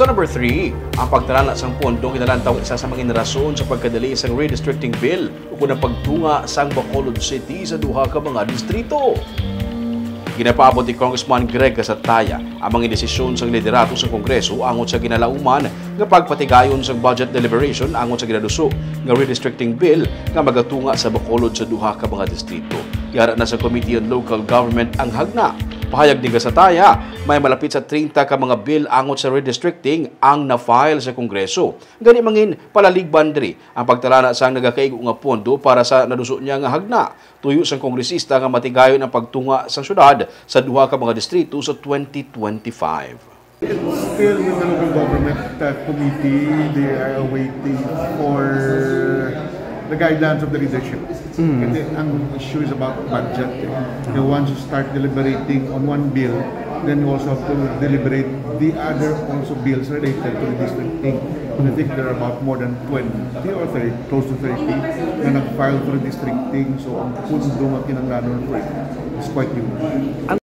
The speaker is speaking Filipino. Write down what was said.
Sa number 3, ang pagtalana sang pondong kinalantaw isa sa mga rason sa pagkadali sang redistricting bill o kung pagtunga sang Bacolod City sa duha ka mga distrito. Ginapaabot ni Congressman Greg Casataya ang mga desisyon sa liderato sa Kongreso angon sa ginalauman nga pagpatigayon sa budget deliberation angon sa ginaduso nga redistricting bill nga magatunga sa Bacolod sa duha ka mga distrito. Yara na sa Committee on Local Government ang hagna. Pahayag ni Casataya, may malapit sa 30 ka mga bill angon sa redistricting ang na-file sa Kongreso. Gani mangin palaligban diri ang pagtalana sang nagakaigo nga pondo para sa naduso niya nga hagna. Tuyo sang kongresista nga matigayon ang pagtunga sa syudad sa duha ka mga distrito sa 2025. It's still with the local government committee. They are waiting for the guidelines of the leadership. And then, ang issue is about budget. You want to start deliberating on one bill, then you also have to deliberate the other also bills related to redistricting. And I think there are about more than 20 or 30, close to 30 na nag-file for redistricting. So ang pundo nga kinanglanon for it is quite huge.